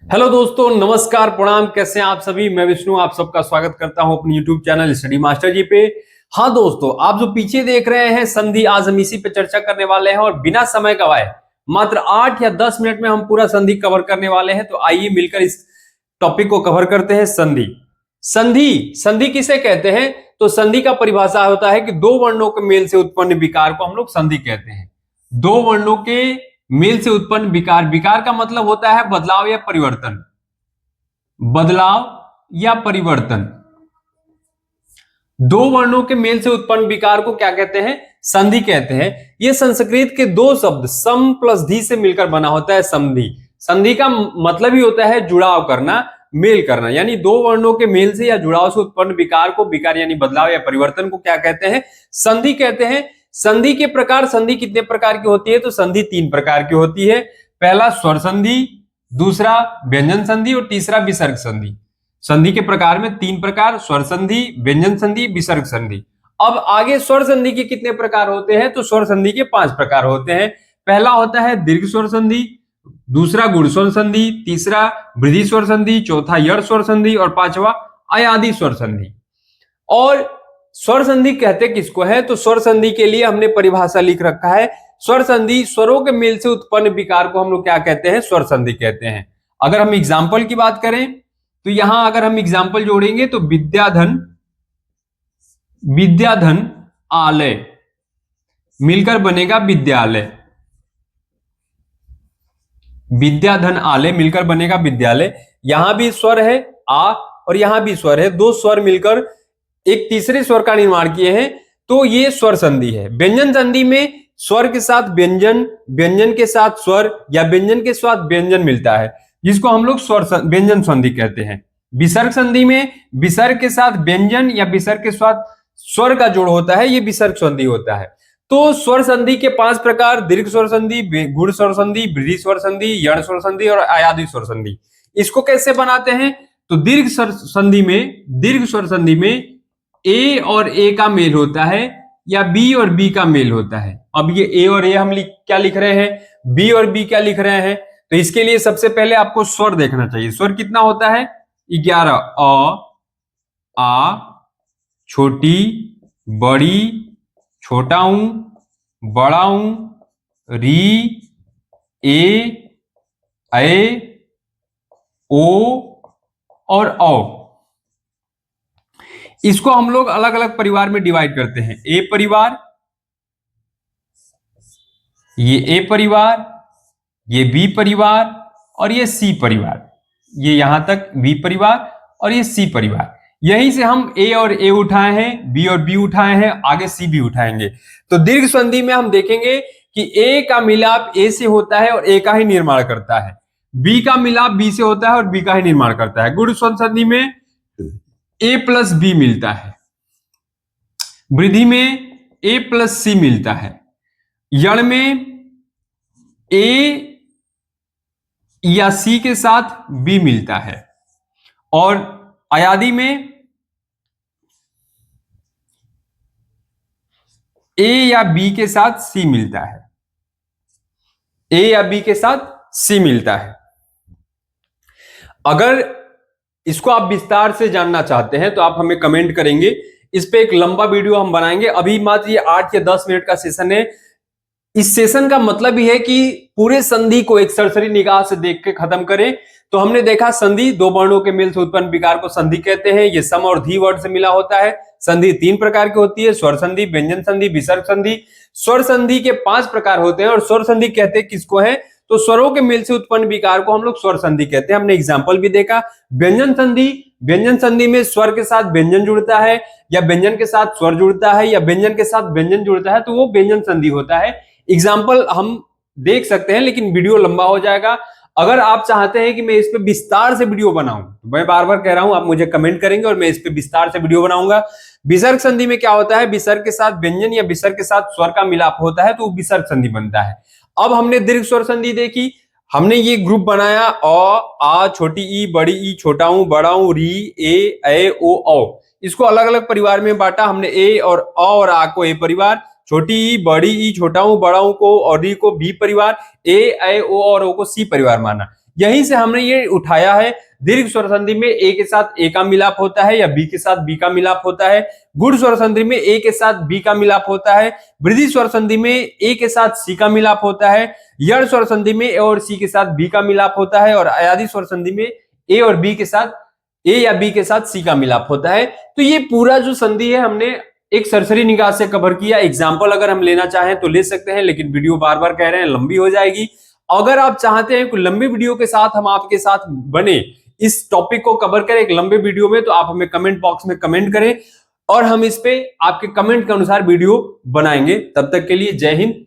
Hello दोस्तों, नमस्कार, प्रणाम। कैसे हैं आप सभी। मैं विष्णु आप सबका स्वागत करता हूं अपने यूट्यूब चैनल स्टडी मास्टर जी पे। हाँ दोस्तों, आप जो पीछे देख रहे हैं संधि, आज हम इसी पे चर्चा करने वाले हैं और बिना समय गवाए मात्र 8 या 10 मिनट में हम पूरा संधि कवर करने वाले हैं। तो आइए मिलकर इस टॉपिक को कवर करते हैं। संधि संधि संधि किसे कहते हैं? तो संधि का परिभाषा होता है कि दो वर्णों के मेल से उत्पन्न विकार को हम लोग संधि कहते हैं। दो वर्णों के मेल से उत्पन्न विकार, विकार का मतलब होता है बदलाव या परिवर्तन, बदलाव या परिवर्तन। दो वर्णों के मेल से उत्पन्न विकार को क्या कहते हैं? संधि कहते हैं। यह संस्कृत के दो शब्द सम प्लस धी से मिलकर बना होता है संधि। संधि का मतलब ही होता है जुड़ाव करना, मेल करना, यानी दो वर्णों के मेल से या जुड़ाव से उत्पन्न विकार को, विकार यानी बदलाव या परिवर्तन को क्या कहते हैं? संधि कहते हैं। संधि के प्रकार, संधि कितने प्रकार की होती है? तो संधि 3 प्रकार की होती है। पहला स्वर संधि, दूसरा व्यंजन संधि और तीसरा विसर्ग संधि। संधि के प्रकार में 3 प्रकार, स्वर संधि, व्यंजन संधि, विसर्ग संधि। अब आगे स्वर संधि के कितने प्रकार होते हैं? तो स्वर संधि के 5 प्रकार होते हैं। पहला होता है दीर्घ स्वर संधि, दूसरा गुण स्वर संधि, तीसरा वृद्धि स्वर संधि, चौथा यड़ स्वर संधि और पांचवा अयादि स्वर संधि। और स्वर संधि कहते किसको है? तो स्वर संधि के लिए हमने परिभाषा लिख रखा है। स्वर संधि, स्वरों के मेल से उत्पन्न विकार को हम लोग क्या कहते हैं? स्वर संधि कहते हैं। अगर हम एग्जाम्पल की बात करें तो यहां अगर हम एग्जाम्पल जोड़ेंगे तो विद्याधन, विद्याधन आलय मिलकर बनेगा विद्यालय। विद्याधन आलय मिलकर बनेगा विद्यालय। यहां भी स्वर है आ और यहां भी स्वर है, दो स्वर मिलकर एक तीसरे स्वर का निर्माण किए हैं, तो ये स्वर संधि है। व्यंजन संधि में स्वर के साथ व्यंजन, व्यंजन के साथ स्वर या व्यंजन के साथ व्यंजन मिलता है, जिसको हम लोग स्वर व्यंजन संधि कहते हैं। विसर्ग संधि में विसर्ग के साथ व्यंजन या विसर्ग के साथ स्वर का जोड़ होता है, ये विसर्ग संधि होता है। तो स्वर संधि के 5 प्रकार, दीर्घ स्वर संधि, गुण स्वर संधि, वृद्धि स्वर संधि, यण स्वर संधि और अयादि स्वर संधि। इसको कैसे बनाते हैं? तो दीर्घ स्वर संधि में, दीर्घ स्वर संधि में ए और ए का मेल होता है या बी और बी का मेल होता है। अब ये ए और ए हम क्या लिख रहे हैं? बी और बी क्या लिख रहे हैं? तो इसके लिए सबसे पहले आपको स्वर देखना चाहिए। स्वर कितना होता है? 11। अ, आ, छोटी, बड़ी, छोटा ऊ, बड़ा ऊ, री, ए, ओ और औ। इसको हम लोग अलग अलग परिवार में डिवाइड करते हैं। ए परिवार, ये ए परिवार, ये बी परिवार और ये सी परिवार। ये यहां तक बी परिवार और ये सी परिवार। यहीं से हम ए और ए उठाए हैं, बी और बी उठाए हैं, आगे सी भी उठाएंगे। तो दीर्घ संधि में हम देखेंगे कि ए का मिलाप ए से होता है और ए का ही निर्माण करता है। बी का मिलाप बी से होता है और बी का ही निर्माण करता है। गुण संधि में ए प्लस बी मिलता है, वृद्धि में ए प्लस सी मिलता है, यण में ए या सी के साथ बी मिलता है और अयादि में ए या बी के साथ सी मिलता है। ए या बी के साथ सी मिलता है। अगर इसको आप विस्तार से जानना चाहते हैं तो आप हमें कमेंट करेंगे, इस पे एक लंबा वीडियो हम बनाएंगे। अभी मात्र ये 8 या 10 मिनट का सेशन है। इस सेशन का मतलब ही है कि पूरे संधि को एक सरसरी निगाह से देख के खत्म करें। तो हमने देखा संधि, दो वर्णों के मेल से उत्पन्न विकार को संधि कहते हैं। ये सम और धी वर्ड से मिला होता है। संधि 3 प्रकार की होती है, स्वर संधि, व्यंजन संधि, विसर्ग संधि। स्वर संधि के 5 प्रकार होते हैं और स्वर संधि कहते किसको है? तो स्वरों के मेल से उत्पन्न विकार को हम लोग स्वर संधि कहते हैं। हमने एग्जाम्पल भी देखा। व्यंजन संधि, व्यंजन संधि में स्वर के साथ व्यंजन जुड़ता है या व्यंजन के साथ स्वर जुड़ता है या व्यंजन के साथ व्यंजन जुड़ता है, तो वो व्यंजन संधि होता है। एग्जाम्पल हम देख सकते हैं लेकिन वीडियो लंबा हो जाएगा। अगर आप चाहते हैं कि मैं इस पे विस्तार से वीडियो बनाऊं, तो मैं बार बार कह रहा हूं, आप मुझे कमेंट करेंगे और मैं इस पे विस्तार से वीडियो बनाऊंगा। विसर्ग संधि में क्या होता है? विसर्ग के साथ व्यंजन या विसर्ग के साथ स्वर का मिलाप होता है, तो विसर्ग संधि बनता है। अब हमने दीर्घ स्वर संधि देखी। हमने ये ग्रुप बनाया, अ, आ, छोटी ई, बड़ी ई, छोटा ऊ, बड़ा ऊ, री, ए, ओ, औ। इसको अलग अलग परिवार में बांटा हमने। ए और अ और आ को ए परिवार, छोटी ई, बड़ी ई, छोटा ऊ, बड़ा ऊ को और री को बी परिवार, ए, ओ और ओ को सी परिवार माना। यहीं से हमने ये उठाया है। दीर्घ स्वर संधि में ए के साथ ए का मिलाप होता है या बी के साथ बी का मिलाप होता है। गुण स्वर संधि में ए के साथ बी का मिलाप होता है। वृद्धि स्वर संधि में ए के साथ सी का मिलाप होता है। यड़ स्वर संधि में ए और सी के साथ बी का मिलाप होता है और अयादि स्वर संधि में ए और बी के साथ ए या बी के साथ सी का मिलाप होता है। तो ये पूरा जो संधि है हमने एक सरसरी निगाह से कवर किया। एग्जाम्पल अगर हम लेना चाहें तो ले सकते हैं, लेकिन वीडियो बार बार कह रहे हैं लंबी हो जाएगी। अगर आप चाहते हैं कि लंबी वीडियो के साथ हम आपके साथ बने, इस टॉपिक को कवर करें एक लंबे वीडियो में, तो आप हमें कमेंट बॉक्स में कमेंट करें और हम इस पे आपके कमेंट के अनुसार वीडियो बनाएंगे। तब तक के लिए जय हिंद।